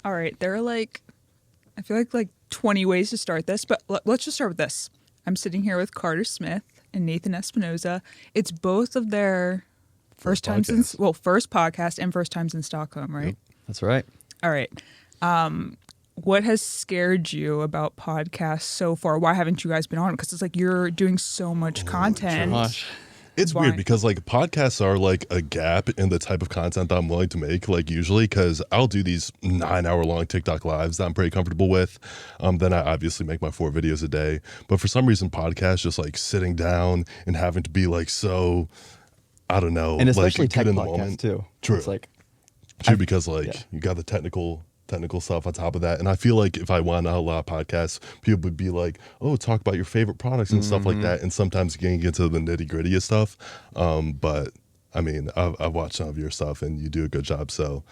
All right, there are I feel like 20 ways to start this, but let's just start with this. I'm sitting here with Carter Smith and Nathan Espinoza. It's both of their first podcast and first times in Stockholm, right? Yep, that's right. All right. What has scared you about podcasts so far? Why haven't you guys been on? Because it's like you're doing so much content. Gosh. It's weird because like podcasts are like a gap in the type of content that I'm willing to make, like usually, because I'll do these 9-hour long TikTok lives that I'm pretty comfortable with. Then I obviously make my 4 videos a day. But for some reason, podcasts, just like sitting down and having to be like so, I don't know. And especially like, tech in the podcasts moment. too. True. It's like, True, because you got the technical stuff on top of that. And I feel like if I went on a lot of podcasts, people would be like, oh, talk about your favorite products and stuff like that. And sometimes getting into the nitty gritty of stuff. But I mean, I've watched some of your stuff and you do a good job. So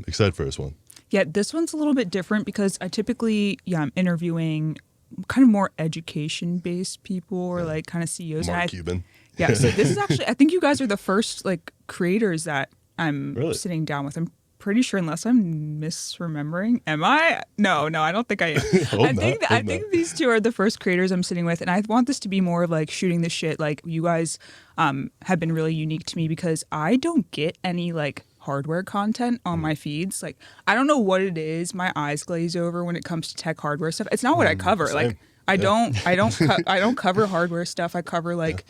excited for this one. Yeah, this one's a little bit different because I typically, I'm interviewing kind of more education-based people or like kind of CEOs. Mark Cuban. Yeah, so this is actually, I think you guys are the first like creators that I'm sitting down with. I'm pretty sure, unless I'm misremembering. Am I? No, I don't think I am. I think these two are the first creators I'm sitting with, and I want this to be more of like shooting the shit. Like you guys have been really unique to me because I don't get any like hardware content on my feeds. Like I don't know what it is. My eyes glaze over when it comes to tech hardware stuff. It's not what I cover. Same. Like I don't cover hardware stuff. I cover like.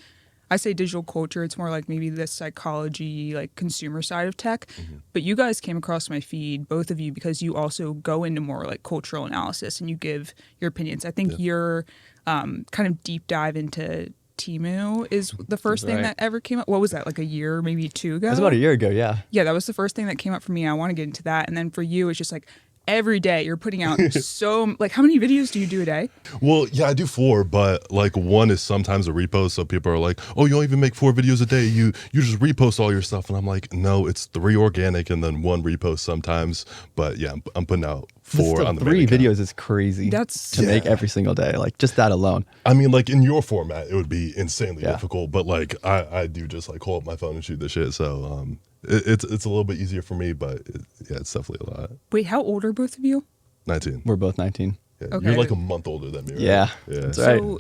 I say digital culture, it's more like maybe the psychology, like consumer side of tech. But you guys came across my feed, both of you, because you also go into more like cultural analysis and you give your opinions. I think your kind of deep dive into Temu is the first thing that ever came up. What was that, like a year, maybe 2 ago? It was about a year ago, yeah. Yeah, that was the first thing that came up for me. I want to get into that. And then for you, it's just like, every day you're putting out so like how many videos do you do a day? Well, yeah, I do 4, but like 1 is sometimes a repost. So people are like, oh, you don't even make 4 videos a day. You just repost all your stuff. And I'm like, no, it's 3 organic and then 1 repost sometimes. But yeah, I'm putting out 4 on the 3 videos is crazy to make every single day. Like just that alone. I mean, like in your format, it would be insanely difficult. But like I do just like hold up my phone and shoot the shit. So it's a little bit easier for me, but it's definitely a lot. Wait, how old are both of you? 19. We're both 19. Yeah, Okay. You're like a month older than me, right? Yeah, that's right. So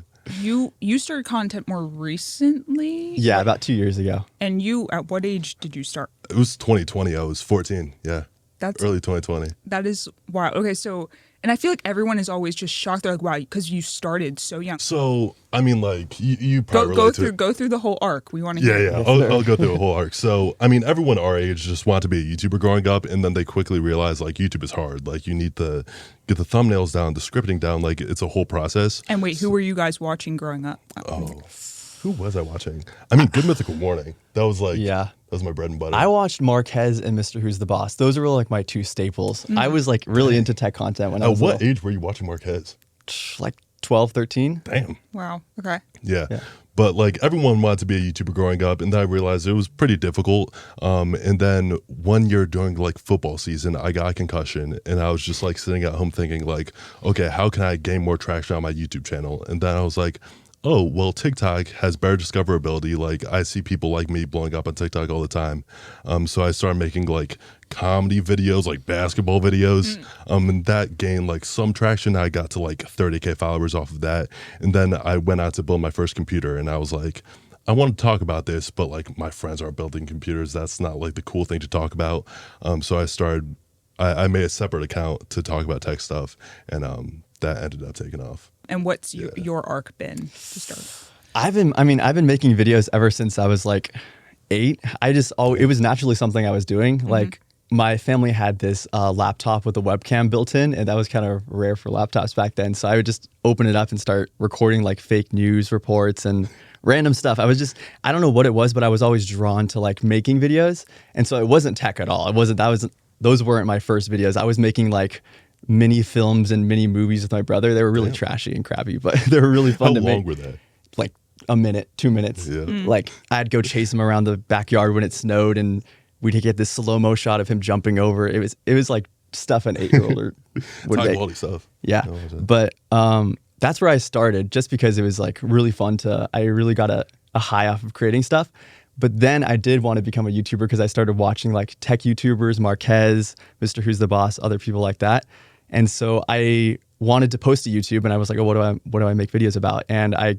you started content more recently? Yeah, about 2 years ago. And you, at what age did you start? It was 2020. I was 14. Yeah. That's early 2020. That is wild. Okay, so, and I feel like everyone is always just shocked. They're like, wow, because you started so young. So, I mean, like, you probably go through the whole arc. We want to hear. Yeah. I'll go through the whole arc. So, I mean, everyone our age just wanted to be a YouTuber growing up, and then they quickly realized, like, YouTube is hard. Like, you need to get the thumbnails down, the scripting down. Like, it's a whole process. And wait, who were you guys watching growing up? Who was I watching? I mean, Good Mythical Morning. That was like, that was my bread and butter. I watched Marquez and Mr. Who's the Boss. Those are like my 2 staples. I was like really into tech content when I was At what age were you watching Marquez? Like 12, 13. Damn. Wow. Okay. Yeah. But like everyone wanted to be a YouTuber growing up, and then I realized it was pretty difficult. And then one year during like football season, I got a concussion, and I was just like sitting at home thinking like, okay, how can I gain more traction on my YouTube channel? And then I was like, oh, well, TikTok has better discoverability. Like, I see people like me blowing up on TikTok all the time. So I started making, like, comedy videos, like basketball videos. And that gained, like, some traction. I got to, like, 30K followers off of that. And then I went out to build my first computer. And I was like, I want to talk about this, but, like, my friends aren't building computers. That's not, like, the cool thing to talk about. So I made a separate account to talk about tech stuff. And that ended up taking off. And what's your arc been to start? I've been making videos ever since I was like 8. It was naturally something I was doing. Like my family had this laptop with a webcam built in, and that was kind of rare for laptops back then. So I would just open it up and start recording like fake news reports and random stuff. I don't know what it was, but I was always drawn to like making videos. And so it wasn't tech at all. Those weren't my first videos. I was making like mini films and mini movies with my brother. They were really trashy and crappy, but they were really fun to make. How long were they? Like a minute, 2 minutes. Yeah. Like I'd go chase him around the backyard when it snowed, and we'd get this slow-mo shot of him jumping over. It was like stuff an 8-year-old would make. High quality stuff. Yeah. But that's where I started, just because it was like really fun I really got a high off of creating stuff. But then I did want to become a YouTuber because I started watching like tech YouTubers, Marquez, Mr. Who's the Boss, other people like that. And so I wanted to post to YouTube, and I was like, oh, what do I make videos about? And I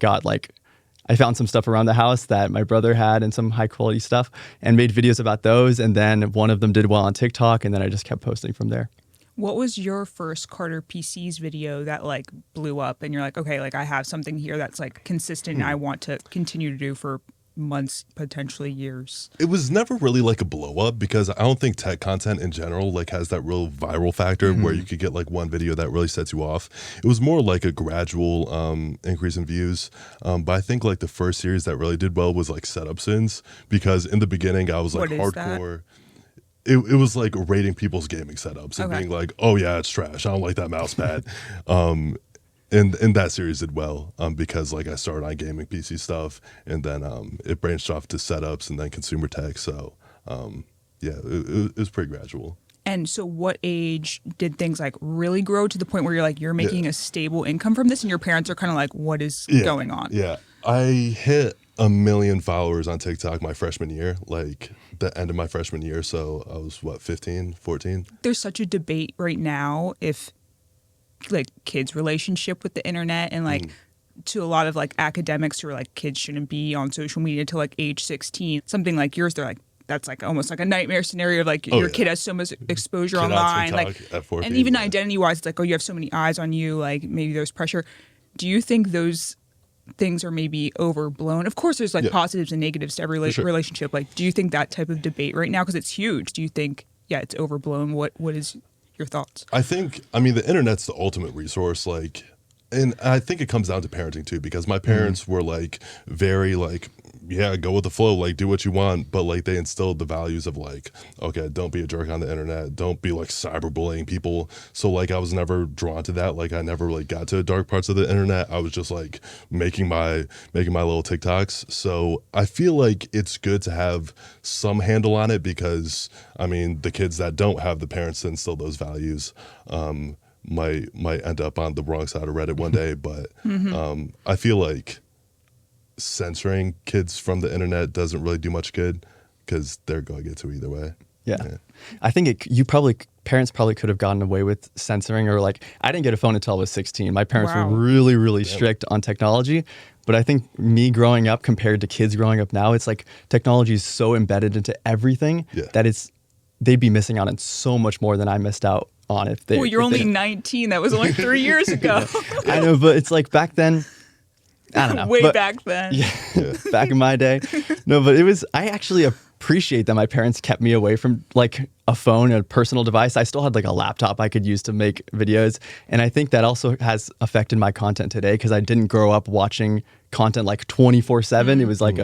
found some stuff around the house that my brother had and some high quality stuff and made videos about those. And then one of them did well on TikTok, and then I just kept posting from there. What was your first CarterPCs video that like blew up and you're like, okay, like I have something here that's like consistent and I want to continue to do for months, potentially years? It was never really like a blow up because I don't think tech content in general like has that real viral factor where you could get like one video that really sets you off. It was more like a gradual increase in views. But I think like the first series that really did well was like setup sins, because in the beginning I was like hardcore. It was like rating people's gaming setups and being like, oh yeah, it's trash, I don't like that mouse pad. And that series did well because like I started on gaming PC stuff, and then it branched off to setups and then consumer tech. So it was pretty gradual. And so what age did things like really grow to the point where you're making a stable income from this, and your parents are kind of like, what is going on? Yeah, I hit 1 million followers on TikTok my freshman year, like the end of my freshman year. So I was 15, 14. There's such a debate right now if like kids' relationship with the internet, and like to a lot of like academics who are like kids shouldn't be on social media till like age 16. Something like yours, they're like, that's like almost like a nightmare scenario of like your kid has so much exposure online, like, and even identity wise, it's like, oh, you have so many eyes on you, like maybe there's pressure. Do you think those things are maybe overblown? Of course, there's like positives and negatives to every relationship. Like, do you think that type of debate right now, because it's huge, do you think it's overblown? What is your thoughts? I mean, the internet's the ultimate resource, like, and I think it comes down to parenting too, because my parents were like very like, yeah, go with the flow, like do what you want, but like they instilled the values of like, okay, don't be a jerk on the internet, don't be like cyberbullying people. So like I was never drawn to that. Like I never like got to the dark parts of the internet. I was just like making my little TikToks. So I feel like it's good to have some handle on it, because I mean the kids that don't have the parents to instill those values might end up on the wrong side of Reddit one day. But I feel like censoring kids from the internet doesn't really do much good, because they're going to get to either way. Yeah. I think parents probably could have gotten away with censoring, or like, I didn't get a phone until I was 16. My parents were really, really strict on technology. But I think me growing up compared to kids growing up now, it's like technology is so embedded into everything that they'd be missing out on so much more than I missed out on if they. Well, you're only 19. That was only 3 years ago. I know, but it's like back then. I don't know. Way back then. Yeah, back in my day. No, but I actually appreciate that my parents kept me away from like a phone, a personal device. I still had like a laptop I could use to make videos. And I think that also has affected my content today, because I didn't grow up watching content like 24/7. It was like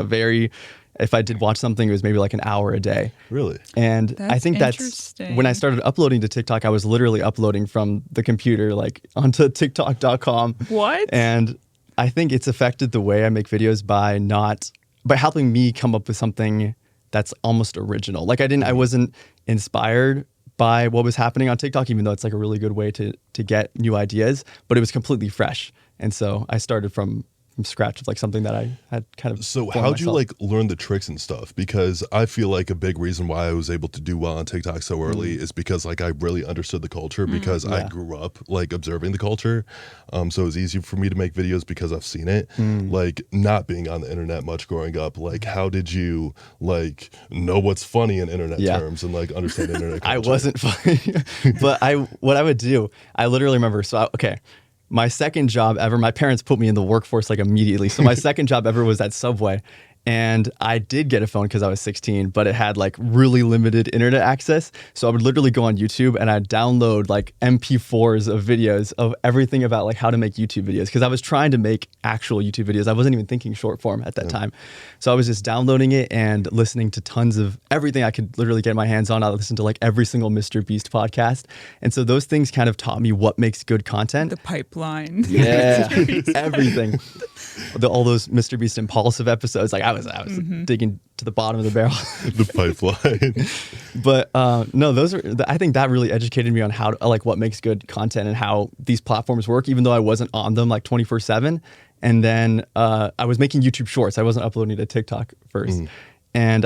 if I did watch something, it was maybe like an hour a day. Really? And I think that's when I started uploading to TikTok, I was literally uploading from the computer, like onto TikTok.com. What? And I think it's affected the way I make videos by helping me come up with something that's almost original. Like I wasn't inspired by what was happening on TikTok, even though it's like a really good way to get new ideas, but it was completely fresh. And so I started from scratch of like something that I had kind of. So how'd you like learn the tricks and stuff? Because I feel like a big reason why I was able to do well on TikTok so early is because like I really understood the culture, because I grew up like observing the culture. So it was easy for me to make videos because I've seen it. Like not being on the internet much growing up, like how did you like know what's funny in internet terms and like understand internet culture? I wasn't funny, but what I would do, I literally remember. So my second job ever, my parents put me in the workforce like immediately. So my second job ever was at Subway. And I did get a phone because I was 16, but it had like really limited internet access. So I would literally go on YouTube and I'd download like MP4s of videos of everything about like how to make YouTube videos, because I was trying to make actual YouTube videos. I wasn't even thinking short form at that time. So I was just downloading it and listening to tons of everything I could literally get my hands on. I listened to like every single Mr. Beast podcast. And so those things kind of taught me what makes good content. The pipeline. Yeah, everything. All those Mr. Beast impulsive episodes, like I was digging to the bottom of the barrel. The pipeline. But no, I think that really educated me on how to, like what makes good content and how these platforms work, even though I wasn't on them like 24/7. And then I was making YouTube shorts. I wasn't uploading to TikTok first. and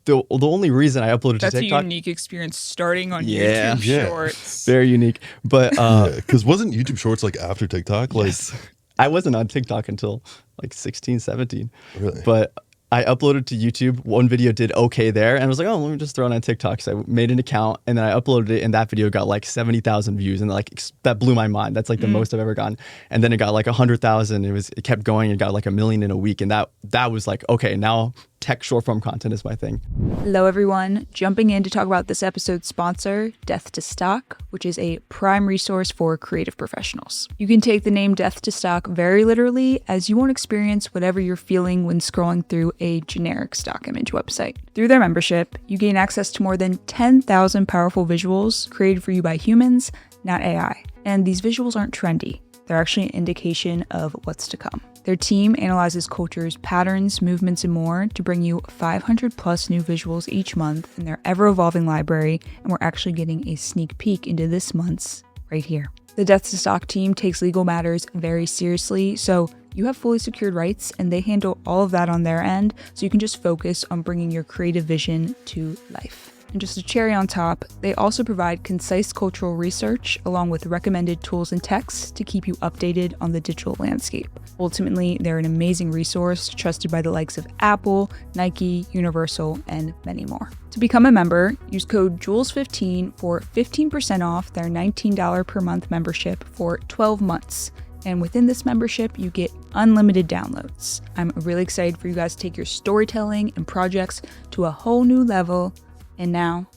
the only reason I uploaded to TikTok. That's a unique experience starting on YouTube Shorts. Very unique. But because wasn't YouTube Shorts like after TikTok? Like yes. I wasn't on TikTok until like 16, 17. Really? But I uploaded to YouTube. One video did okay there, and I was like, oh, let me just throw it on TikTok. So I made an account, and then I uploaded it, and that video got like 70,000 views, and like that blew my mind. That's like the most I've ever gotten. And then it got like 100,000. It kept going. It got like 1 million in a week, and that was like, okay, now tech short form content is my thing. Hello, everyone. Jumping in to talk about this episode's sponsor, Death to Stock, which is a prime resource for creative professionals. You can take the name Death to Stock very literally, as you won't experience whatever you're feeling when scrolling through a generic stock image website. Through their membership, you gain access to more than 10,000 powerful visuals created for you by humans, not AI. And these visuals aren't trendy. They're actually an indication of what's to come. Their team analyzes cultures, patterns, movements, and more to bring you 500 plus new visuals each month in their ever-evolving library, and we're actually getting a sneak peek into this month's right here. The Death to Stock team takes legal matters very seriously, so you have fully secured rights, and they handle all of that on their end, so you can just focus on bringing your creative vision to life. And just a cherry on top, they also provide concise cultural research along with recommended tools and texts to keep you updated on the digital landscape. Ultimately, they're an amazing resource trusted by the likes of Apple, Nike, Universal, and many more. To become a member, use code JULES15 for 15% off their $19 per month membership for 12 months. And within this membership, you get unlimited downloads. I'm really excited for you guys to take your storytelling and projects to a whole new level. And now,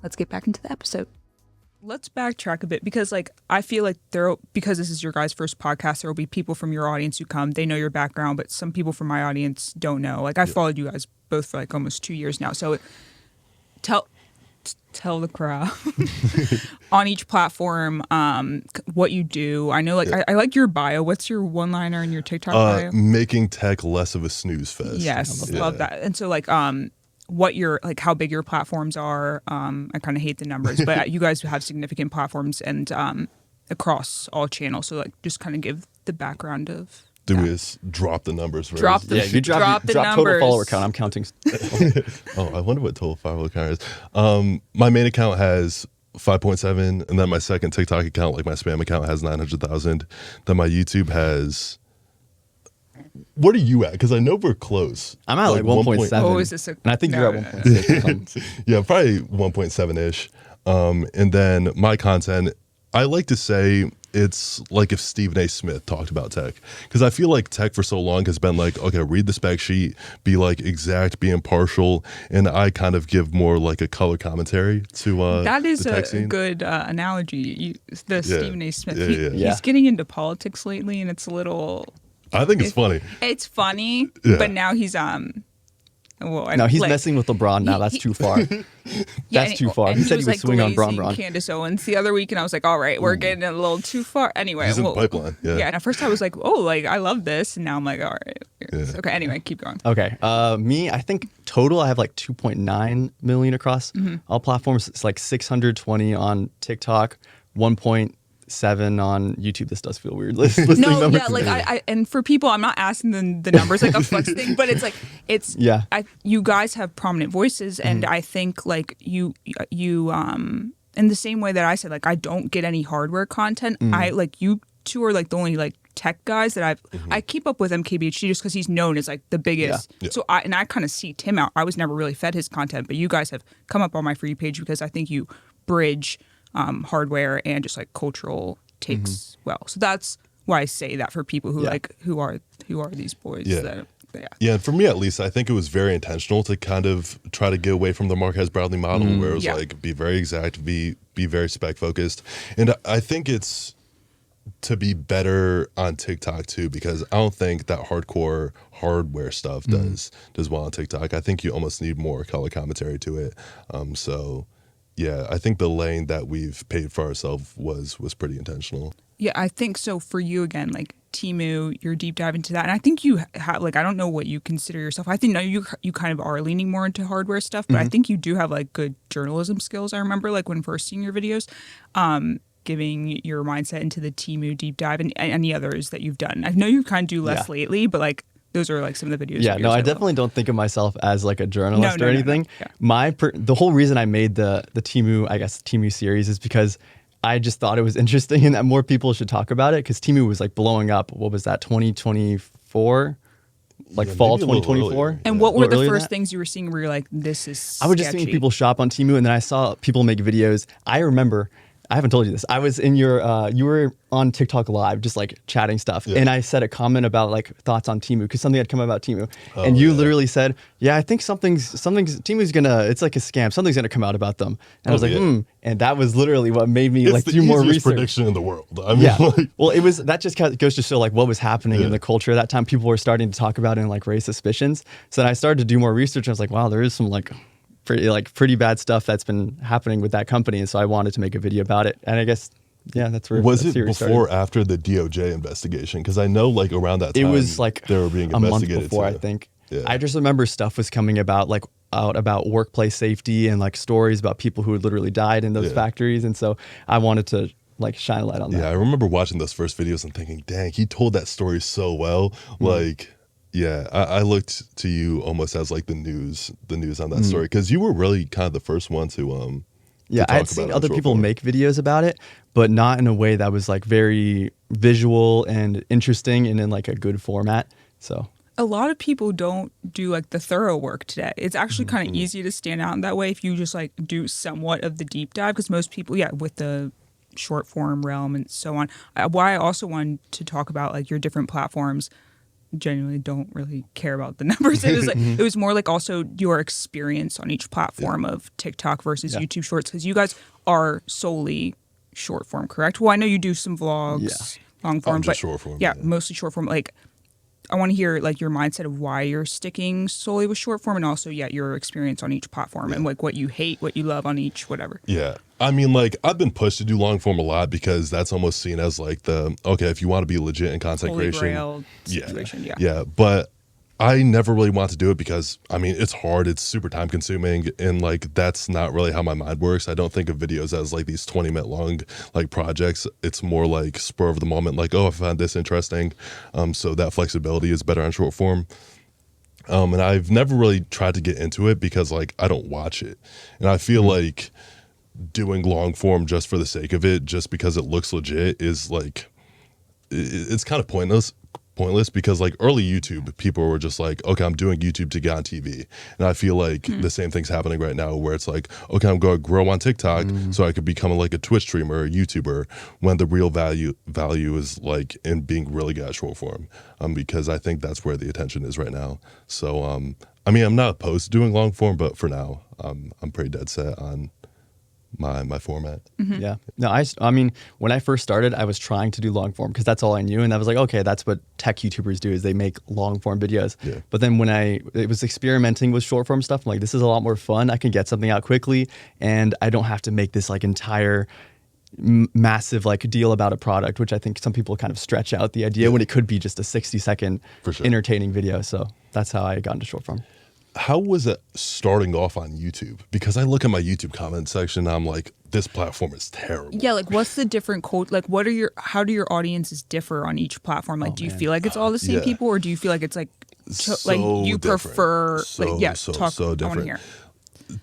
let's get back into the episode. Let's backtrack a bit because, like, I feel like because this is your guys' first podcast, there will be people from your audience who come. They know your background, but some people from my audience don't know. Like, I followed you guys both for like almost 2 years now. So, tell the crowd on each platform what you do. I know, like, I like your bio. What's your one-liner in your TikTok bio? Making tech less of a snooze fest. Yes, love that. And so, like, what your, like, how big your platforms are. I kind of hate the numbers, but you guys have significant platforms and across all channels. So, like, just kind of give the background of. Do we just drop the numbers? Right? Drop the numbers. Total follower count. I'm counting. Oh, I wonder what total follower count is. My main account has 5.7, and then my second TikTok account, like my spam account, has 900,000. Then my YouTube has. What are you at? Because I know we're close. I'm at like 1.7. Oh, is this and I think you're at 1.6. Yeah, probably 1.7-ish. And then my content, I like to say it's like if Stephen A. Smith talked about tech. Because I feel like tech for so long has been like, okay, read the spec sheet, be like exact, be impartial. And I kind of give more like a color commentary to that is the tech a scene. Good analogy. Stephen A. Smith. Yeah. He's getting into politics lately, and it's a little. I think it's funny. It's funny, but now he's no, he's messing with LeBron now. That's too far. That's too far. He said he would swing on Bron. Candace Owens the other week, and I was like, all right, we're getting a little too far. Anyway, he's in the pipeline. Yeah. And at first I was like, oh, like I love this, and now I'm like, all right. Yeah. Okay. Anyway, keep going. Okay. Me, I think total I have like 2.9 million across all platforms. It's like 620 on TikTok, 1.7 on YouTube. This does feel weird. Listing numbers. Yeah, like I and for people, I'm not asking the numbers like a flex thing, but it's like you guys have prominent voices, and I think like you in the same way that I said, like, I don't get any hardware content. I like you two are like the only like tech guys that I keep up with MKBHD just because he's known as like the biggest. Yeah. So I kind of see Tim out. I was never really fed his content, but you guys have come up on my For You page because I think you bridge hardware and just like cultural takes well. So that's why I say that for people who like who are these boys. Yeah, for me at least, I think it was very intentional to kind of try to get away from the Marquez Brownlee model, where it was like be very exact, be very spec focused, and I think it's to be better on TikTok too, because I don't think that hardcore hardware stuff does well on TikTok. I think you almost need more color commentary to it. So yeah, I think the lane that we've paid for ourselves was pretty intentional. Yeah, I think so. For you again, like Temu, you're deep dive into that, and I think you have like I don't know what you consider yourself. I think you kind of are leaning more into hardware stuff, but I think you do have like good journalism skills. I remember like when first seeing your videos, giving your mindset into the Temu deep dive and any others that you've done. I know you kind of do less lately, but like those are like some of the videos. Yeah, no, I definitely don't think of myself as like a journalist or anything. Yeah. The whole reason I made the Temu series is because I just thought it was interesting and that more people should talk about it, because Temu was like blowing up. What was that, 2024? Like fall 2024. And what were the first things you were seeing where you're like, this is sketchy? I was just seeing people shop on Temu, and then I saw people make videos. I remember, I haven't told you this, I was in your, you were on TikTok live, just like chatting stuff. Yeah. And I said a comment about like thoughts on Temu, because something had come about Temu. And you literally said, yeah, I think something's Temu's gonna, it's like a scam. Something's gonna come out about them. And I was like, And that was literally what made me like do more research. It's the prediction in the world. I mean, like, well, it was, that just goes to show like what was happening in the culture at that time. People were starting to talk about it and like raise suspicions. So then I started to do more research. I was like, wow, there is some like pretty bad stuff that's been happening with that company. And so I wanted to make a video about it. And I guess, that's where was it before or after the DOJ investigation? Because I know like around that time it was like they were being investigated a month before, I think. Yeah. I just remember stuff was coming about like out about workplace safety and like stories about people who had literally died in those factories. And so I wanted to like shine a light on that. Yeah, I remember watching those first videos and thinking, dang, he told that story so well. Like, yeah, I looked to you almost as like the news on that story, because you were really kind of the first one to I had seen other people make videos about it, but not in a way that was like very visual and interesting and in like a good format. So a lot of people don't do like the thorough work today. It's actually kind of easy to stand out in that way if you just like do somewhat of the deep dive, because most people, with the short form realm and so on. Why I also wanted to talk about like your different platforms. Genuinely don't really care about the numbers. It was like it was more like also your experience on each platform of TikTok versus YouTube Shorts, because you guys are solely short form, correct? Well, I know you do some vlogs, long form, but short form, mostly short form. Like, I want to hear like your mindset of why you're sticking solely with short form, and also your experience on each platform and like what you hate, what you love on each, whatever. Yeah. I mean, like, I've been pushed to do long form a lot because that's almost seen as like if you want to be legit in content Holy creation. Grail situation, Yeah. But I never really want to do it because, I mean, it's hard. It's super time consuming. And like, that's not really how my mind works. I don't think of videos as like these 20-minute long like projects. It's more like spur of the moment. Like, oh, I found this interesting. So that flexibility is better on short form. And I've never really tried to get into it because like, I don't watch it. And I feel like doing long form just for the sake of it, just because it looks legit, is like, it's kind of pointless because like early YouTube, people were just like, okay, I'm doing YouTube to get on TV. And I feel like the same thing's happening right now, where it's like, okay, I'm going to grow on TikTok so I could become like a Twitch streamer or a YouTuber, when the real value is like in being really good at short form, because I think that's where the attention is right now. So I mean, I'm not opposed to doing long form, but for now I'm pretty dead set on my format. Yeah. No, I mean, when I first started, I was trying to do long form because that's all I knew. And I was like, okay, that's what tech YouTubers do, is they make long form videos. Yeah. But then when it was experimenting with short form stuff, I'm like, this is a lot more fun. I can get something out quickly and I don't have to make this like entire massive like deal about a product, which I think some people kind of stretch out the idea when it could be just a 60-second entertaining video. So that's how I got into short form. How was it starting off on YouTube? Because I look at my YouTube comment section and I'm like, this platform is terrible. Yeah, like what's the different code? Like how do your audiences differ on each platform? Like, do you feel like it's all the same people, or do you feel like it's like, like you prefer, so different. I want to hear.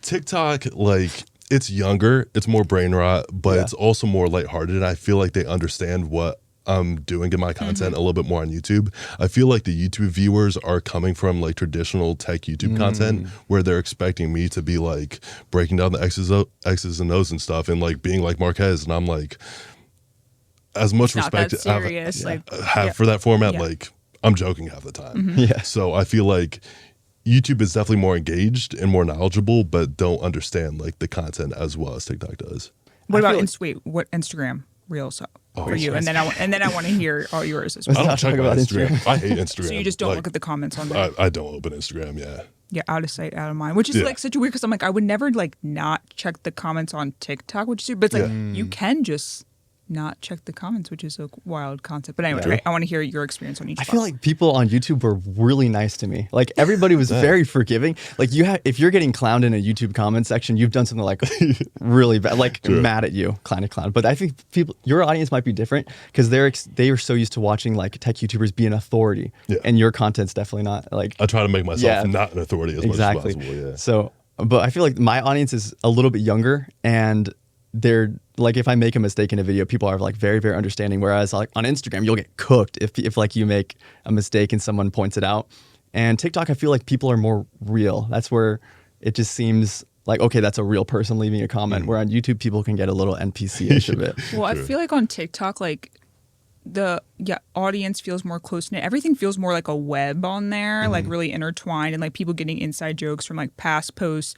TikTok, like, it's younger, it's more brain rot, but it's also more lighthearted. And I feel like they understand what I'm doing in my content a little bit more on YouTube. I feel like the YouTube viewers are coming from like traditional tech YouTube content, where they're expecting me to be like breaking down the X's and O's and stuff and like being like Marquez. And I'm like, as much respect I have for that format, like I'm joking half the time. So I feel like YouTube is definitely more engaged and more knowledgeable, but don't understand like the content as well as TikTok does. What about what Instagram Reels for you? And then I want to hear all yours as well. I don't talk about Instagram. I hate Instagram. So you just don't look at the comments on there? I don't open Instagram. Yeah, out of sight, out of mind, which is like such a weird, because I'm like, I would never like not check the comments on TikTok, which is, but it's like you can just not check the comments, which is a wild concept. But anyway, I want to hear your experience on each. I feel like people on YouTube were really nice to me. Like everybody was very forgiving. Like if you're getting clowned in a YouTube comment section, you've done something like really bad, like mad at you, clown. But I think your audience might be different because they are so used to watching like tech YouTubers be an authority, and your content's definitely not. Like I try to make myself not an authority as much as possible. Yeah. So, but I feel like my audience is a little bit younger, and they're like, if I make a mistake in a video, people are like very, very understanding. Whereas like on Instagram, you'll get cooked if like you make a mistake and someone points it out. And TikTok, I feel like people are more real. That's where it just seems like, okay, that's a real person leaving a comment. Where on YouTube, people can get a little NPC-ish of it. Well, I feel like on TikTok, like the audience feels more close-knit. Everything feels more like a web on there, like really intertwined, and like people getting inside jokes from like past posts.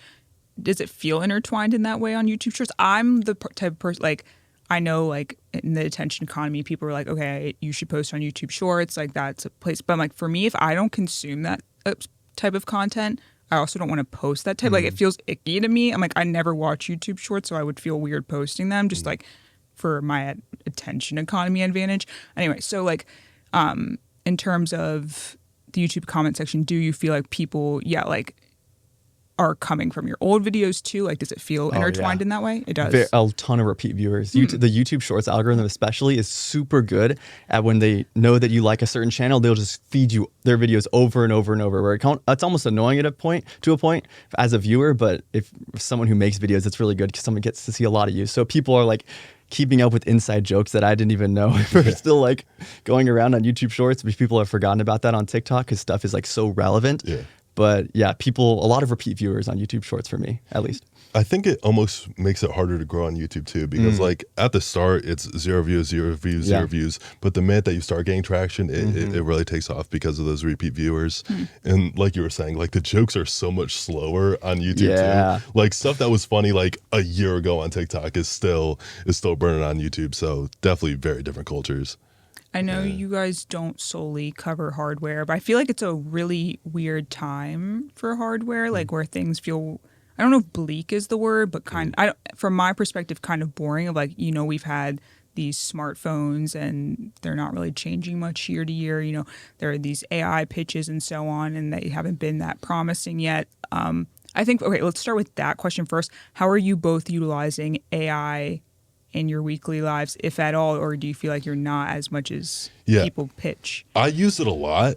Does it feel intertwined in that way on YouTube Shorts? I'm the type of person, like, I know, like, in the attention economy, people are like, okay, you should post on YouTube Shorts. Like, that's a place. But, like, for me, if I don't consume that type of content, I also don't want to post that type. Like, it feels icky to me. I'm like, I never watch YouTube Shorts, so I would feel weird posting them just, like, for my attention economy advantage. Anyway, so, like, in terms of the YouTube comment section, do you feel like people, like, are coming from your old videos too? Like, does it feel intertwined in that way? It does. A ton of repeat viewers. The YouTube Shorts algorithm especially is super good at when they know that you like a certain channel, they'll just feed you their videos over and over and over. Where it's almost annoying at a point as a viewer, but if someone who makes videos, it's really good because someone gets to see a lot of you. So people are like keeping up with inside jokes that I didn't even know were still like going around on YouTube Shorts, because people have forgotten about that on TikTok because stuff is like so relevant. Yeah. But yeah, a lot of repeat viewers on YouTube Shorts for me, at least. I think it almost makes it harder to grow on YouTube too, because like at the start, it's 0 views, 0 views, 0 views. But the minute that you start getting traction, it really takes off because of those repeat viewers. And like you were saying, like the jokes are so much slower on YouTube too. Like stuff that was funny like a year ago on TikTok is still burning on YouTube. So definitely very different cultures. I know you guys don't solely cover hardware, but I feel like it's a really weird time for hardware, like where things feel, I don't know if bleak is the word, but from my perspective, kind of boring. Of like, we've had these smartphones and they're not really changing much year to year. There are these AI pitches and so on, and they haven't been that promising yet. I think, okay, let's start with that question first. How are you both utilizing AI in your weekly lives, if at all, or do you feel like you're not as much as people pitch? I use it a lot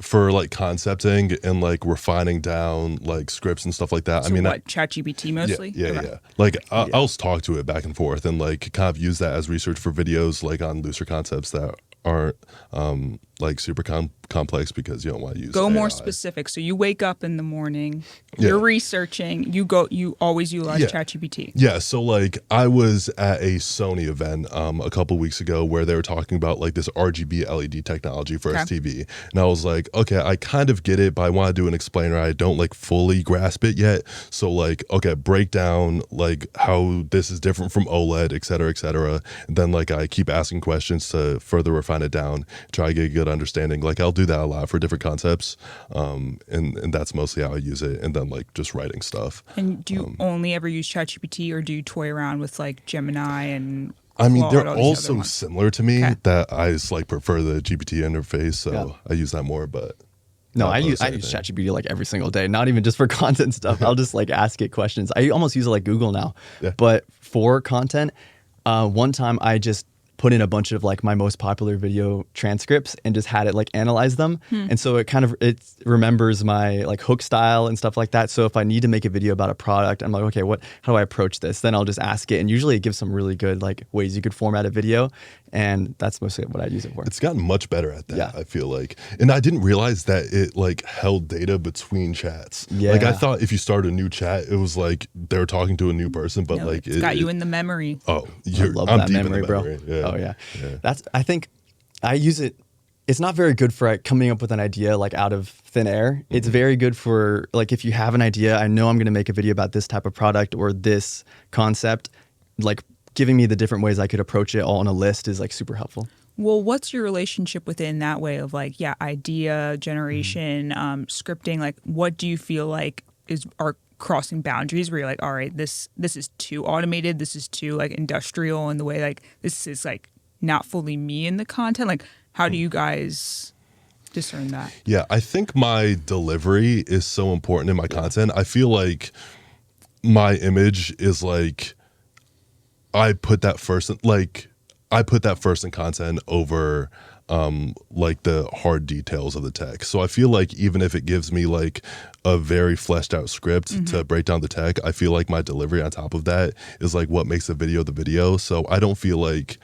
for like concepting and like refining down like scripts and stuff like that. So ChatGPT mostly? Yeah. Like I'll talk to it back and forth and like kind of use that as research for videos like on looser concepts that aren't like super complex, because you don't want to use AI. More specific. So you wake up in the morning, you're researching, you always utilize ChatGPT. Yeah, so like I was at a Sony event a couple weeks ago where they were talking about like this RGB LED technology for STV, and I was like, okay, I kind of get it, but I want to do an explainer. I don't like fully grasp it yet. So like, okay, break down like how this is different from OLED, et cetera, and then like I keep asking questions to further refine it down, try to get a good understanding. Like I'll do that a lot for different concepts, and that's mostly how I use it. And then like just writing stuff. And do you only ever use ChatGPT, or do you toy around with like Gemini and I mean, they're all so similar to me that I just like prefer the GPT interface, so I use that more. But no, I use ChatGPT like every single day, not even just for content stuff. I'll just like ask it questions. I almost use it like Google now, but for content, one time I just put in a bunch of like my most popular video transcripts and just had it like analyze them. And so it remembers my like hook style and stuff like that. So if I need to make a video about a product, I'm like, okay, how do I approach this? Then I'll just ask it. And usually it gives some really good like ways you could format a video. And that's mostly what I use it for. It's gotten much better at that, I feel like. And I didn't realize that it like held data between chats. Like I thought if you start a new chat, it was like they were talking to a new person, but like it's got you in the memory. Oh, I love that memory, bro. Oh yeah. I think I use it. It's not very good for coming up with an idea like out of thin air. It's very good for like if you have an idea, I know I'm going to make a video about this type of product or this concept, like giving me the different ways I could approach it all on a list is like super helpful. Well, what's your relationship within that way of like, idea generation, scripting? Like, what do you feel like are crossing boundaries where you're like, all right, this is too automated, this is too like industrial in the way, like this is like not fully me in the content? Like, how do you guys discern that? Yeah, I think my delivery is so important in my content. I feel like my image is like, I put that first in content over like the hard details of the tech. So I feel like even if it gives me like a very fleshed out script to break down the tech, I feel like my delivery on top of that is like what makes the video. So I don't feel like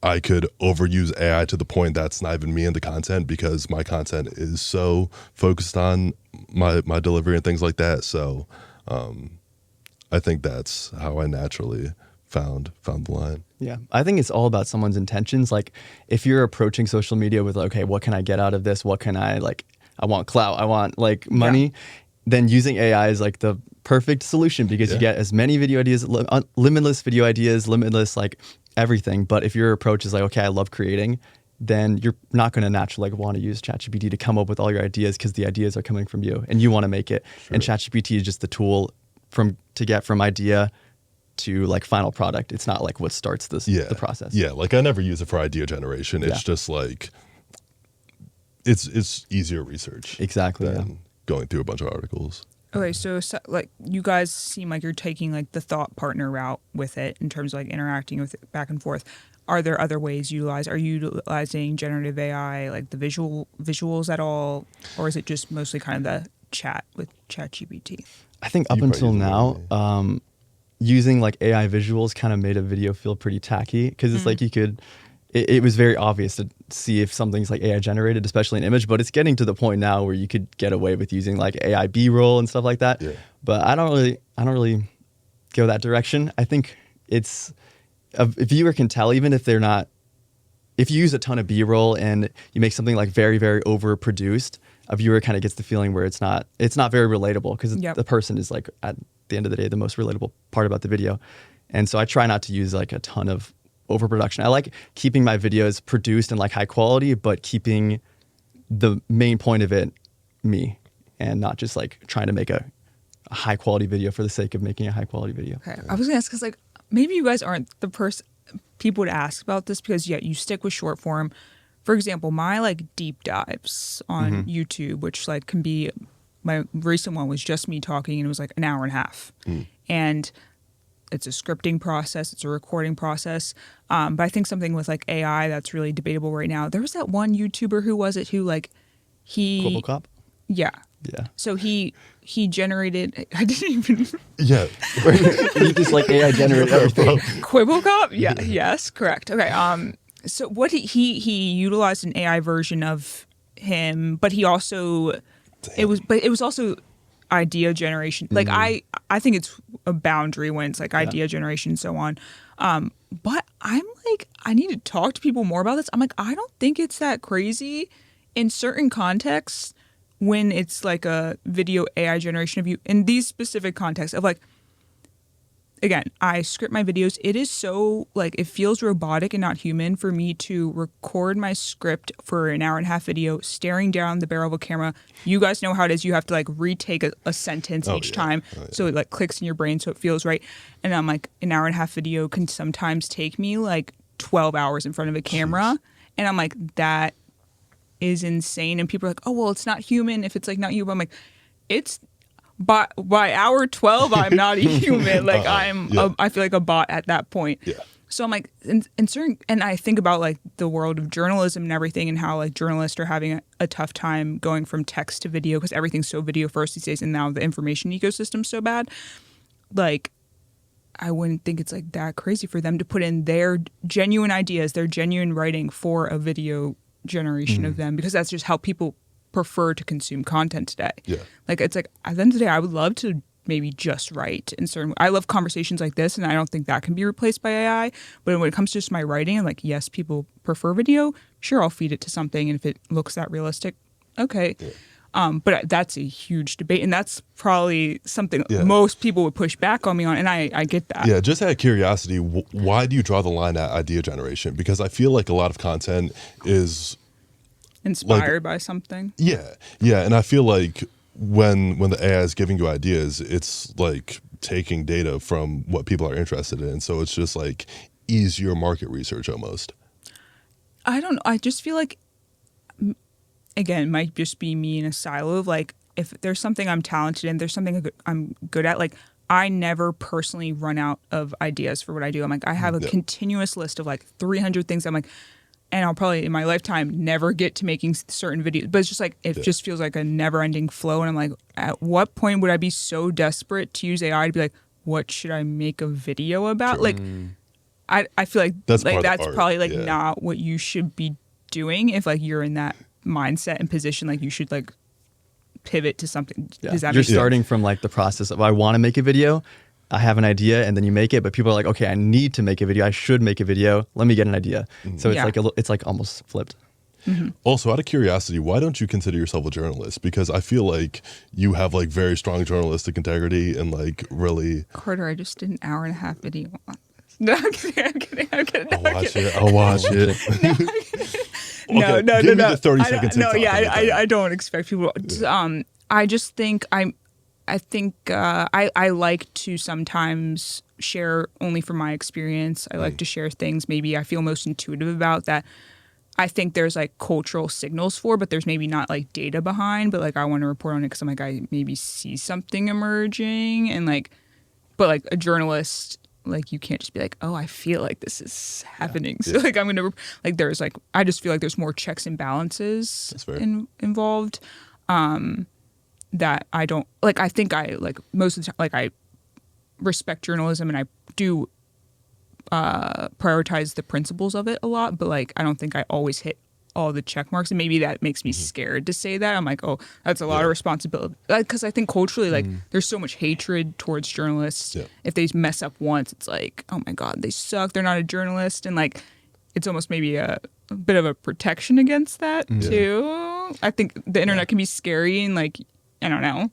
I could overuse AI to the point that's not even me in the content, because my content is so focused on my delivery and things like that. So I think that's how I naturally found the line. Yeah, I think it's all about someone's intentions. Like if you're approaching social media with, okay, what can I get out of this? What can I like? I want clout. I want like money. Then using AI is like the perfect solution, because you get as many video ideas, limitless video ideas, limitless like everything. But if your approach is like, okay, I love creating, then you're not going to naturally like want to use ChatGPT to come up with all your ideas, because the ideas are coming from you and you want to make it. Sure. And ChatGPT is just the tool to get from idea to like final product. It's not like what starts the process. Yeah, like I never use it for idea generation. It's just like it's easier research. Exactly. Than going through a bunch of articles. Okay, so like you guys seem like you're taking like the thought partner route with it in terms of like interacting with it back and forth. Are there other ways you utilize? Are you utilizing generative AI, like the visuals at all, or is it just mostly kind of the chat with ChatGPT? I think up until now, using like AI visuals kind of made a video feel pretty tacky, because it's like it was very obvious to see if something's like AI generated, especially an image, but it's getting to the point now where you could get away with using like AI B-roll and stuff like that. Yeah. But I don't really go that direction. I think it's, a viewer can tell, even if they're not, if you use a ton of B-roll and you make something like very, very overproduced, a viewer kind of gets the feeling where it's not very relatable, because the person is like, at the end of the day, the most relatable part about the video. And so I try not to use like a ton of overproduction. I like keeping my videos produced and like high quality, but keeping the main point of it me, and not just like trying to make a high quality video for the sake of making a high quality video. Okay. I was gonna ask, because like maybe you guys aren't the person people would ask about this, because you stick with short form. For example, my like deep dives on YouTube, which like can be, my recent one was just me talking and it was like an hour and a half. And it's a scripting process, it's a recording process. But I think something with like AI that's really debatable right now. There was that one YouTuber, who Quibblecop? Yeah. Yeah. So he generated, I didn't even. Yeah. He just like AI generated everything. Quibblecop? Yeah. Yes. Correct. Okay. So what he utilized an AI version of him, but he also, it was also idea generation. Like I think it's a boundary when it's like idea generation and so on. But I'm like, I need to talk to people more about this. I'm like, I don't think it's that crazy in certain contexts, when it's like a video AI generation of you in these specific contexts of like, again, I script my videos. It is so like, it feels robotic and not human for me to record my script for an hour and a half video, staring down the barrel of a camera. You guys know how it is. You have to like retake a sentence each time. So it like clicks in your brain so it feels right. And I'm like, an hour and a half video can sometimes take me like 12 hours in front of a camera. Jeez. And I'm like, that is insane. And people are like, oh, well, it's not human if it's like not you. But I'm like, it's by hour 12, I'm not a human. Like I feel like a bot at that point. Yeah. So I'm like, and I think about like the world of journalism and everything, and how like journalists are having a tough time going from text to video, because everything's so video first these days, and now the information ecosystem's so bad. Like, I wouldn't think it's like that crazy for them to put in their genuine ideas, their genuine writing for a video generation of them, because that's just how people prefer to consume content today. Yeah. Like, it's like, at the end of the day, I would love to maybe just write in certain, I love conversations like this, and I don't think that can be replaced by AI. But when it comes to just my writing, I'm like, yes, people prefer video. Sure, I'll feed it to something, and if it looks that realistic, okay. Yeah. But that's a huge debate, and that's probably something most people would push back on me on, and I get that. Yeah, just out of curiosity, why do you draw the line at idea generation? Because I feel like a lot of content is inspired by something. Yeah, and I feel like when the AI is giving you ideas, it's like taking data from what people are interested in. So it's just like easier market research almost. I don't know. I just feel like, again, it might just be me in a silo of like, if there's something I'm talented in, there's something I'm good at, like I never personally run out of ideas for what I do. I'm like, I have a continuous list of like 300 things. I'm like, and I'll probably in my lifetime never get to making certain videos, but it's just like, it just feels like a never ending flow. And I'm like, at what point would I be so desperate to use AI to be like, what should I make a video about? Sure. Like, I feel like that's probably like not what you should be doing if like you're in that mindset and position. Like you should like pivot to something. Yeah. You're starting from like the process of I want to make a video, I have an idea, and then you make it. But people are like, okay, I need to make a video. I should make a video. Let me get an idea. So it's like almost flipped. Also, out of curiosity, why don't you consider yourself a journalist? Because I feel like you have like very strong journalistic integrity and like really. Carter, I just did an 1.5-hour video on this. No, I'm kidding. I'll watch it. No. Give me the 30-second TikTok. No, yeah, I don't expect people. I just think I like to sometimes share only from my experience. I like to share things maybe I feel most intuitive about that I think there's like cultural signals for, but there's maybe not like data behind, but like I want to report on it because I'm like, I maybe see something emerging and like, but like a journalist, like you can't just be like, oh, I feel like this is happening. So like I'm going to, like there's like, I just feel like there's more checks and balances involved. That I don't like. I think I like most of the time. Like I respect journalism and I do prioritize the principles of it a lot. But like I don't think I always hit all the check marks, and maybe that makes me scared to say that. I'm like, oh, that's a lot of responsibility. Because I think culturally, like there's so much hatred towards journalists. Yeah. If they mess up once, it's like, oh my god, they suck. They're not a journalist, and like it's almost maybe a bit of a protection against that too. I think the internet can be scary and like. I don't know.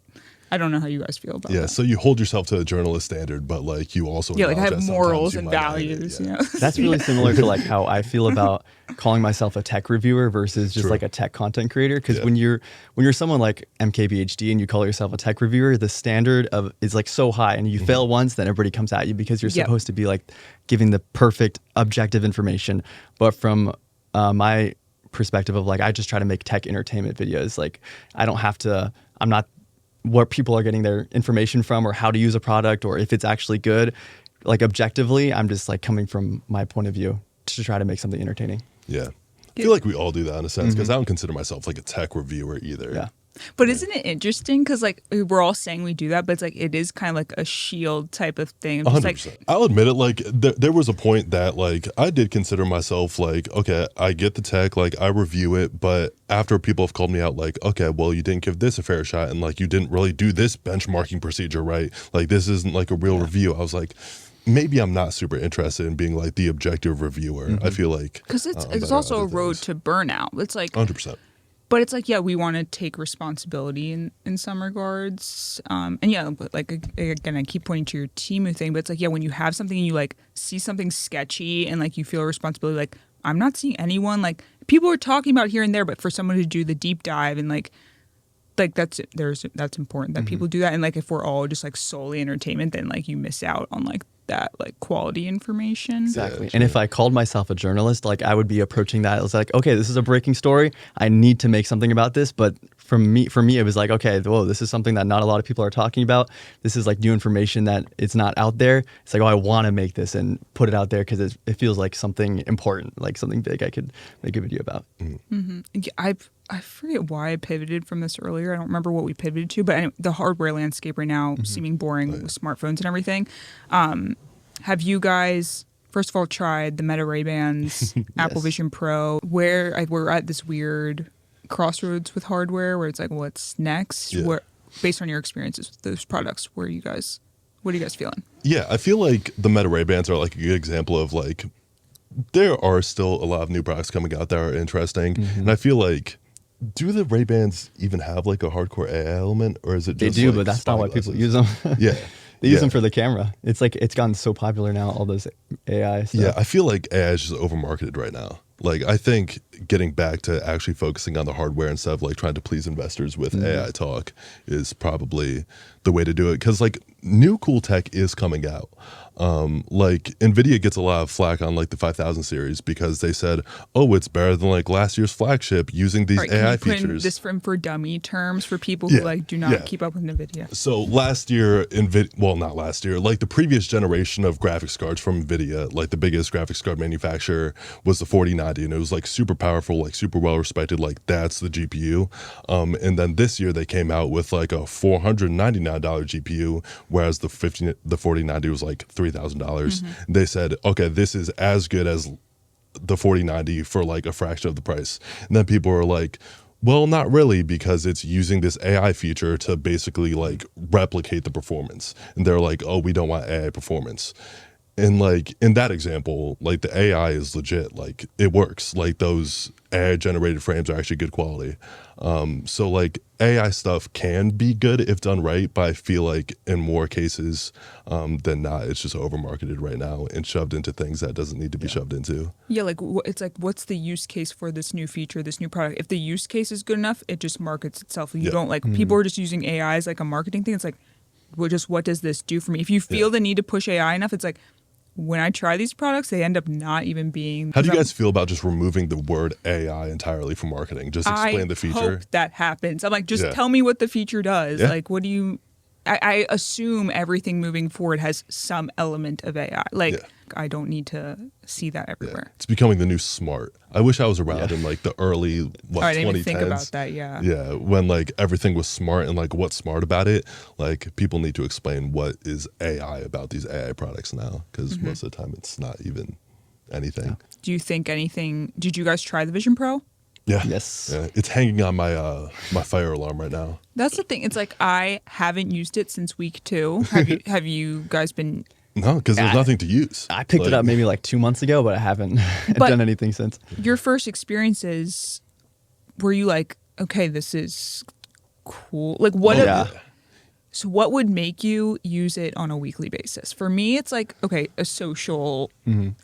I don't know how you guys feel about that. Yeah, so you hold yourself to a journalist standard, but like you also like I have morals and values. You know? That's really similar to like how I feel about calling myself a tech reviewer versus just like a tech content creator. Because when you're someone like MKBHD and you call yourself a tech reviewer, the standard of is like so high, and you fail once, then everybody comes at you because you're supposed to be like giving the perfect objective information. But from my perspective of like I just try to make tech entertainment videos. Like I don't have to. I'm not where people are getting their information from or how to use a product or if it's actually good. Like objectively, I'm just like coming from my point of view to try to make something entertaining. Yeah. I feel like we all do that in a sense because I don't consider myself like a tech reviewer either. Yeah. But isn't it interesting? Because like we're all saying we do that, but it's like it is kind of like a shield type of thing. 100%. Like, I'll admit it. Like there was a point that like I did consider myself like, okay, I get the tech, like I review it, but after people have called me out, like, okay, well, you didn't give this a fair shot, and like you didn't really do this benchmarking procedure right. Like this isn't like a real review. I was like, maybe I'm not super interested in being like the objective reviewer. I feel like because it's also a road to burnout. It's like 100%. But it's like, yeah, we want to take responsibility in some regards. And yeah, but like, again, I keep pointing to your Temu thing, but it's like, yeah, when you have something and you like see something sketchy and like you feel a responsibility, like I'm not seeing anyone, like people are talking about here and there, but for someone to do the deep dive and like that's important that people do that. And like if we're all just like solely entertainment, then like you miss out on like that like quality information. Exactly. And if I called myself a journalist, like I would be approaching that as like, okay, this is a breaking story. I need to make something about this. But for me, it was like, okay, whoa, this is something that not a lot of people are talking about. This is like new information that it's not out there. It's like, oh, I want to make this and put it out there because it feels like something important, like something big I could make a video about. I forget why I pivoted from this earlier. I don't remember what we pivoted to, but anyway, the hardware landscape right now seeming boring with smartphones and everything. Have you guys, first of all, tried the Meta Ray-Bans, Apple Vision Pro? We're at this weird crossroads with hardware where it's like, what's next? Where, based on your experiences with those products, what are you guys feeling? Yeah, I feel like the Meta Ray-Bans are like a good example of like, there are still a lot of new products coming out that are interesting. And I feel like, do the Ray-Bans even have like a hardcore AI element, or is it just they do, like but that's not why people use them. They use them for the camera. It's like it's gotten so popular now, all those AI stuff. Yeah, I feel like AI is just overmarketed right now. Like, I think getting back to actually focusing on the hardware instead of like trying to please investors with AI talk is probably the way to do it. Because like new cool tech is coming out. Like NVIDIA gets a lot of flack on like the 5000 series because they said, oh, it's better than like last year's flagship using these AI can you features. Put this for dummy terms for people who like do not keep up with NVIDIA. So last year, well, not last year, like the previous generation of graphics cards from NVIDIA, like the biggest graphics card manufacturer was the 4090, and it was like super powerful, like super well respected, like that's the GPU. And then this year they came out with like a $499 GPU, whereas the 4090 was like $3,000. They said, okay, this is as good as the 4090 for like a fraction of the price. And then people were like, well, not really, because it's using this AI feature to basically like replicate the performance. And they're like, oh, we don't want AI performance. And like in that example, like the AI is legit, like it works. Like those AI generated frames are actually good quality. So like AI stuff can be good if done right, but I feel like in more cases than not, it's just over marketed right now and shoved into things that doesn't need to be shoved into. Yeah, like it's like, what's the use case for this new feature, this new product? If the use case is good enough, it just markets itself. You don't like people are just using AI as like a marketing thing. It's like, well, just what does this do for me? If you feel the need to push AI enough, it's like, when I try these products, they end up not even being. How do you guys feel about just removing the word AI entirely from marketing? Just explain the feature. I hope that happens. I'm like, just tell me what the feature does. Like, what do you? I assume everything moving forward has some element of AI. Like, I don't need to see that everywhere. It's becoming the new smart. I wish I was around in like the early 2010s. I didn't even think about that. Yeah, when like everything was smart and like what's smart about it. Like people need to explain what is AI about these AI products now, because most of the time it's not even anything. Do you think anything? Did you guys try the Vision Pro? Yeah. Yes. Yeah. It's hanging on my my fire alarm right now. That's the thing. It's like I haven't used it since week 2. Have you guys been? No, because there's nothing to use. I picked it up maybe like 2 months ago, but I haven't done anything since. Your first experiences, were you like, okay, this is cool? Like what? So what would make you use it on a weekly basis? For me, it's like, okay, a social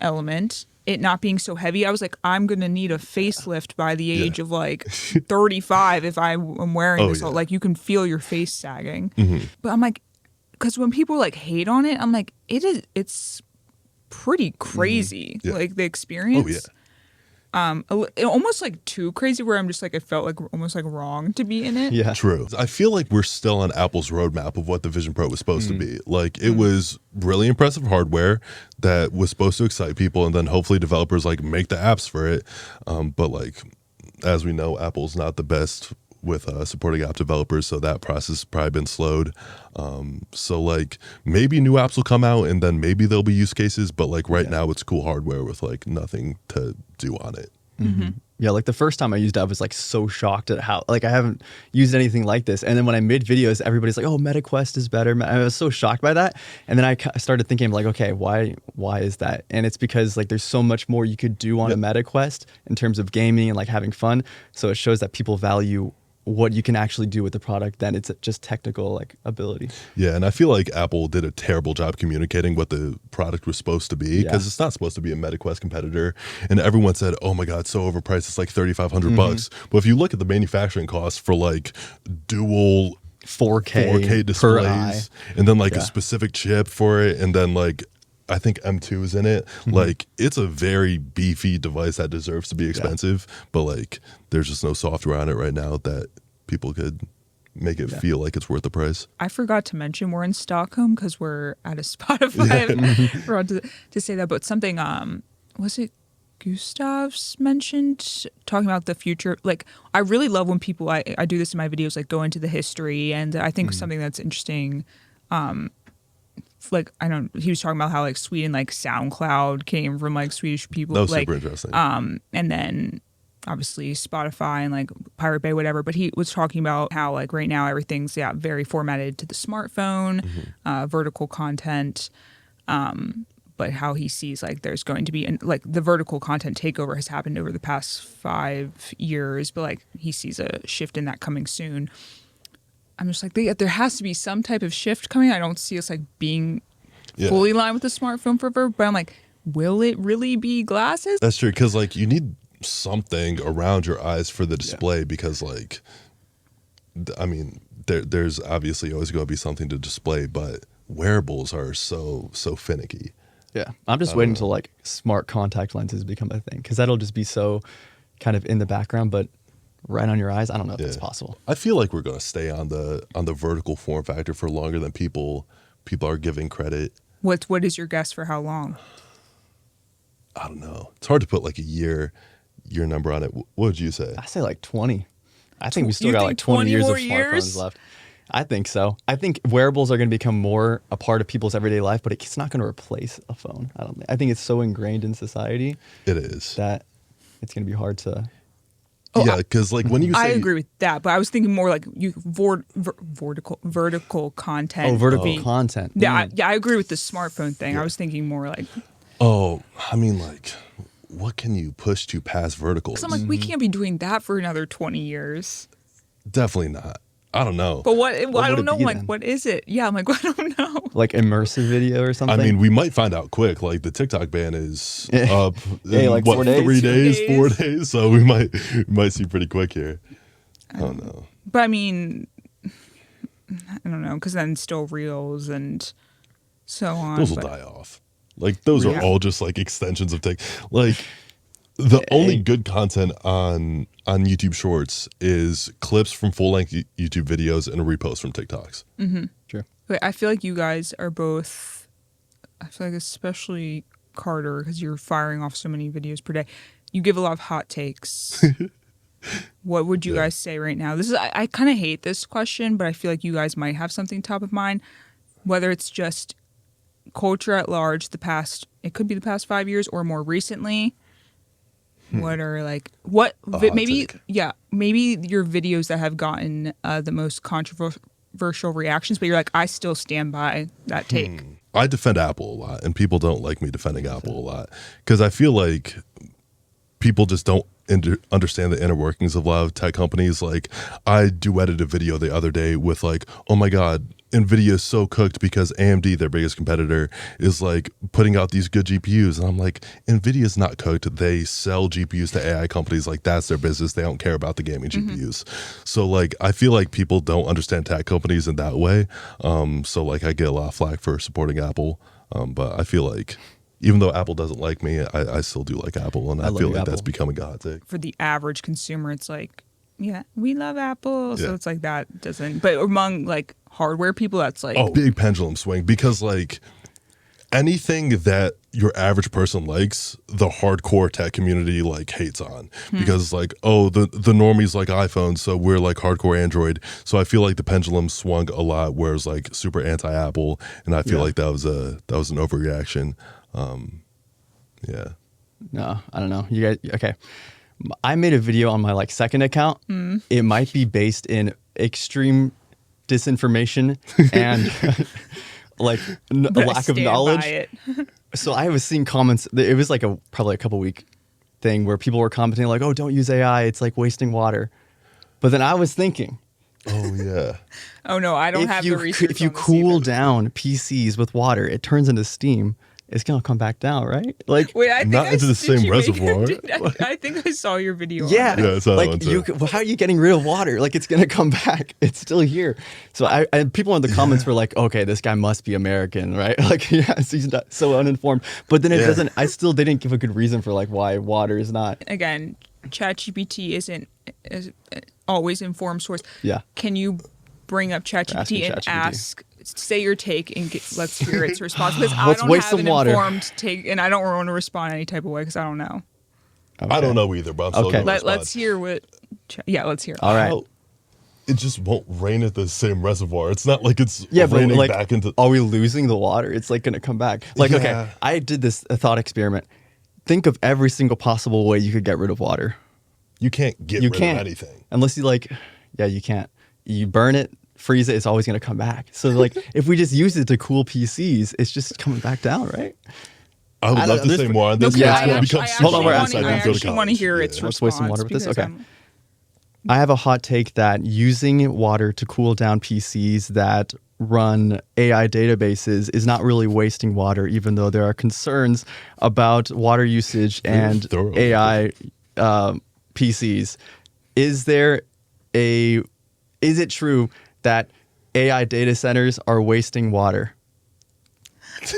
element. It not being so heavy. I was like, I'm going to need a facelift by the age of like 35 if I am wearing this. Like you can feel your face sagging. But I'm like, because when people like hate on it, I'm like, it's pretty crazy. Like the experience. Almost like too crazy where I'm just like, I felt like almost like wrong to be in it. Yeah, true. I feel like we're still on Apple's roadmap of what the Vision Pro was supposed to be. Like it was really impressive hardware that was supposed to excite people, and then hopefully developers like make the apps for it. But like, as we know, Apple's not the best with supporting app developers, so that process has probably been slowed. So like maybe new apps will come out and then maybe there'll be use cases, but like right now it's cool hardware with like nothing to do on it. Yeah, like the first time I used it, I was like so shocked at how, like I haven't used anything like this. And then when I made videos, everybody's like, oh, MetaQuest is better. I was so shocked by that. And then I started thinking like, okay, why is that? And it's because like there's so much more you could do on a MetaQuest in terms of gaming and like having fun. So it shows that people value what you can actually do with the product than it's just technical like ability. Yeah, and I feel like Apple did a terrible job communicating what the product was supposed to be, because it's not supposed to be a MetaQuest competitor. And everyone said, oh my God, it's so overpriced, it's like $3,500 bucks. But if you look at the manufacturing costs for like dual 4K displays and then like a specific chip for it, and then like I think M2 is in it. Like it's a very beefy device that deserves to be expensive, but like there's just no software on it right now that people could make it feel like it's worth the price. I forgot to mention we're in Stockholm because we're at a Spotify. I forgot to say that, but something was it Gustav's mentioned talking about the future. Like I really love when people I do this in my videos, like go into the history, and I think something that's interesting. Like I don't. He was talking about how like Sweden, like SoundCloud came from like Swedish people. That was like, super interesting. And then obviously Spotify and like Pirate Bay, whatever. But he was talking about how like right now everything's very formatted to the smartphone, vertical content. But how he sees like there's going to be like the vertical content takeover has happened over the past 5 years, but like he sees a shift in that coming soon. I'm just like, there has to be some type of shift coming. I don't see us like being fully aligned with the smartphone forever, but I'm like, will it really be glasses? That's true, because like you need something around your eyes for the display because, like, I mean, there's obviously always going to be something to display, but wearables are so finicky. Yeah, I'm just waiting until like smart contact lenses become a thing because that'll just be so kind of in the background, but right on your eyes. I don't know if that's possible. I feel like we're going to stay on the vertical form factor for longer than people are giving credit. What is your guess for how long? I don't know. It's hard to put like a year number on it. What would you say? I say like 20. I think we still got like 20 years of smartphones left. I think so. I think wearables are going to become more a part of people's everyday life, but it's not going to replace a phone. I think it's so ingrained in society. It is. That it's going to be hard to. Oh, yeah, because like when you say, I agree with that, but I was thinking more like vertical content. Oh, vertical content. Yeah, I agree with the smartphone thing. I was thinking more like. Oh, I mean, like, what can you push to pass vertical? Because I'm like, we can't be doing that for another 20 years. Definitely not. I don't know. But I don't know. Like, what is it? Yeah, I'm like, I don't know. Like immersive video or something? I mean, we might find out quick. Like, the TikTok ban is up in, like what, 4 days? 3 days, 4 days? So we might see pretty quick here. I don't know. But I mean, I don't know, because then still Reels and so on. Those will die off. Like, those are all just, like, extensions of like, the only good content on YouTube Shorts is clips from full-length YouTube videos and reposts from TikToks. Mm-hmm. Sure. But I feel like you guys are both, I feel like especially Carter, because you're firing off so many videos per day, you give a lot of hot takes. What would you guys say right now? I kind of hate this question, but I feel like you guys might have something top of mind, whether it's just culture at large, it could be the past 5 years or more recently. What are like maybe your videos that have gotten the most controversial reactions, but you're like, I still stand by that take. I defend Apple a lot, and people don't like me defending Apple a lot because I feel like people just don't understand the inner workings of a lot of tech companies. Like, I duetted a video the other day with like, oh my God, NVIDIA is so cooked because AMD, their biggest competitor, is like putting out these good GPUs. And I'm like, NVIDIA's not cooked. They sell GPUs to AI companies. Like, that's their business. They don't care about the gaming GPUs. So like, I feel like people don't understand tech companies in that way. So like, I get a lot of flack for supporting Apple. But I feel like even though Apple doesn't like me, I still do like Apple. And I feel like that's becoming a hot take. For the average consumer, it's like, yeah, we love Apple. So it's like that doesn't, but among like hardware people, that's like, big pendulum swing, because like anything that your average person likes, the hardcore tech community like hates on because like, oh, the normies like iPhones, so we're like hardcore Android. So I feel like the pendulum swung a lot, whereas like super anti-Apple, and I feel like that was an overreaction. No, I don't know. You guys, okay. I made a video on my like second account. It might be based in extreme disinformation and like a lack of knowledge. So I was seeing comments. It was like probably a couple week thing where people were commenting like, "Oh, don't use AI. It's like wasting water." But then I was thinking, oh yeah. Oh no, I don't have the research. If you cool down PCs with water, it turns into steam. It's gonna come back down, right? Like, wait, I think not into the same reservoir. I think I saw your video. Yeah, like how are you getting rid of water? Like, it's gonna come back. It's still here. So I people in the comments were like, okay, this guy must be American, right? Like, yes, he's not so uninformed. But then it doesn't. They didn't give a good reason for like why water is not. Again, ChatGPT isn't always informed source. Yeah. Can you bring up ChatGPT and ask? Say your take and let's hear its response, because I don't have an informed take and I don't want to respond any type of way because I don't know. Okay. I don't know either, but I'm still let's hear what. Let's hear. All right. It just won't rain at the same reservoir. It's not like it's raining like, back into. Are we losing the water? It's like going to come back. Like, okay, I did a thought experiment. Think of every single possible way you could get rid of water. You can't get rid of anything unless you you can't. You burn it. Freeze it, it's always going to come back. So like, if we just use it to cool PCs, it's just coming back down, right? I would love to say more on this. I actually want to hear its response. Waste some water with this. Okay. I have a hot take that using water to cool down PCs that run AI databases is not really wasting water, even though there are concerns about water usage and AI PCs, is it true that AI data centers are wasting water?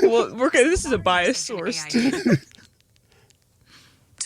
Well, this is a biased source. To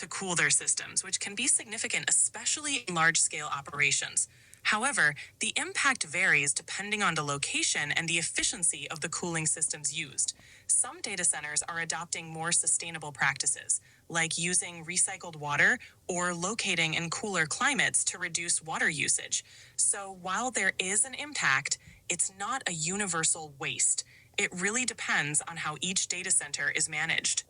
cool their systems, which can be significant, especially in large-scale operations. However, the impact varies depending on the location and the efficiency of the cooling systems used. Some data centers are adopting more sustainable practices, like using recycled water or locating in cooler climates to reduce water usage. So while there is an impact, it's not a universal waste. It really depends on how each data center is managed.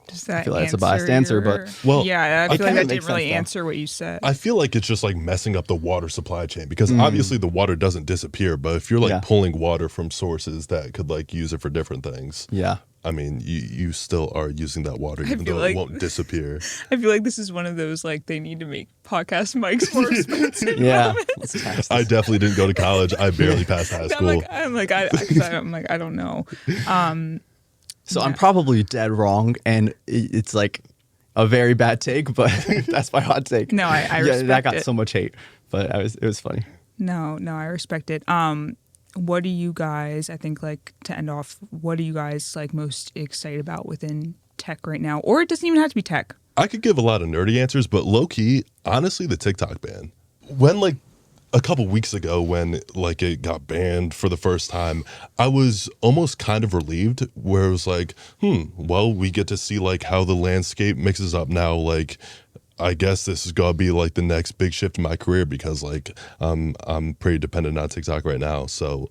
Does that I feel like it's a biased answer, but yeah, I feel like that didn't really sense, answer what you said. I feel like it's just like messing up the water supply chain because obviously the water doesn't disappear, but if you're like pulling water from sources that could like use it for different things, I mean, you still are using that water even though it won't disappear. I feel like this is one of those like they need to make podcast mics more expensive. I definitely didn't go to college. I barely passed high school. I'm like I don't know. So I'm probably dead wrong, and it's like a very bad take, but that's my hot take. No, I respect that got it. so much hate, but it was funny. No, I respect it. What do you guys, I think like to end off, what are you guys like most excited about within tech right now? Or it doesn't even have to be tech. I could give a lot of nerdy answers, but low key, honestly, the TikTok ban. When like a couple weeks ago when like it got banned for the first time, I was almost kind of relieved where it was like, well, we get to see like how the landscape mixes up now. Like, I guess this is gonna be like the next big shift in my career because like I'm pretty dependent on TikTok right now. So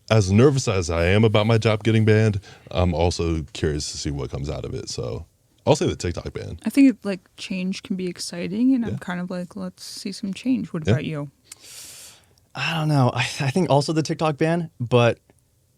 as nervous as I am about my job getting banned, I'm also curious to see what comes out of it. So I'll say the TikTok ban. I think like change can be exciting, and I'm kind of like, let's see some change. What about you? I don't know. I think also the TikTok ban, but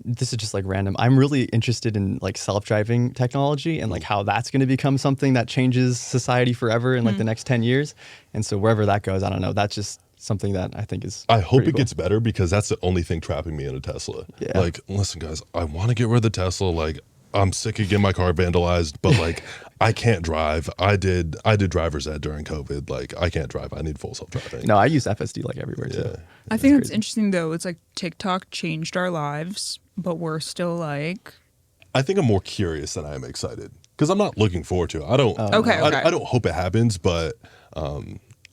this is just like random. I'm really interested in like self-driving technology and like how that's going to become something that changes society forever in like the next 10 years. And so wherever that goes, I don't know. That's just something that I think is I hope it cool. gets better because that's the only thing trapping me in a Tesla. Yeah. Like, listen, guys, I want to get rid of the Tesla. Like, I'm sick of getting my car vandalized, but like I can't drive. I did driver's ed during COVID. Like I can't drive. I need full self-driving. No, I use FSD like everywhere too. I think that's interesting though. It's like TikTok changed our lives, but we're still like. I think I'm more curious than I am excited because I'm not looking forward to it. I don't. I don't hope it happens, but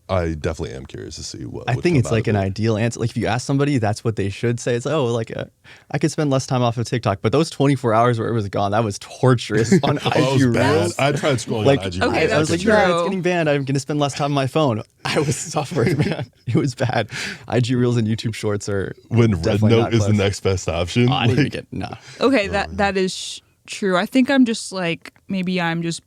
I definitely am curious to see what. I think it's like an ideal answer. Like if you ask somebody, that's what they should say. It's like, oh, like I could spend less time off of TikTok, but those 24 hours where it was gone, that was torturous on IG Reels. I tried scrolling like, on IG okay, Reels. I was like, true. yeah, it's getting banned. I'm going to spend less time on my phone. I was suffering, man. It was bad. IG Reels and YouTube Shorts are when Red Note is the next best option. I need to get nah. Okay, that is true. I think I'm just like maybe I'm just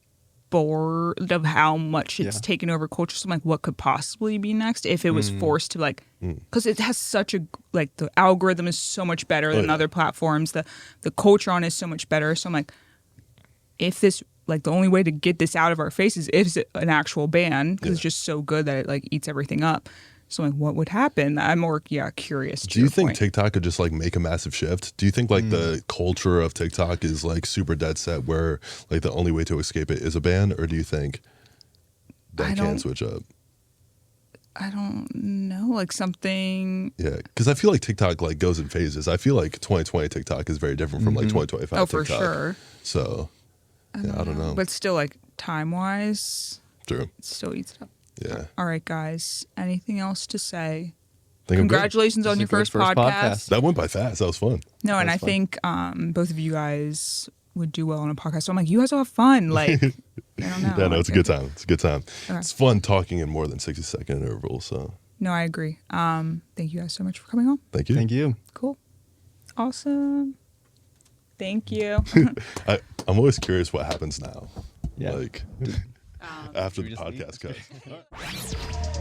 bored of how much it's taken over culture. So I'm like, what could possibly be next if it was forced to like, because it has such a like the algorithm is so much better than other platforms. The culture on it is so much better. So I'm like, if this like the only way to get this out of our faces is an actual ban because it's just so good that it like eats everything up. So like, what would happen? I'm more curious. Do you think TikTok could just like make a massive shift? Do you think like the culture of TikTok is like super dead set where like the only way to escape it is a ban, or do you think that can switch up? I don't know, like something. Yeah, because I feel like TikTok like goes in phases. I feel like 2020 TikTok is very different from like 2025 TikTok. Oh, for sure. So I don't know. But still, like time wise, true. it still eats it up. Yeah. All right, guys. Anything else to say? Think Congratulations on your first podcast. That went by fast. That was fun. No, and I think both of you guys would do well on a podcast. So I'm like, you guys will have fun. Like, I don't know. Yeah, no, it's a good time. It's a good time. Okay. It's fun talking in more than 60-second intervals. So. No, I agree. Thank you guys so much for coming on. Thank you. Thank you. Cool. Awesome. Thank you. I'm always curious what happens now. Yeah. Like after the podcast cuts.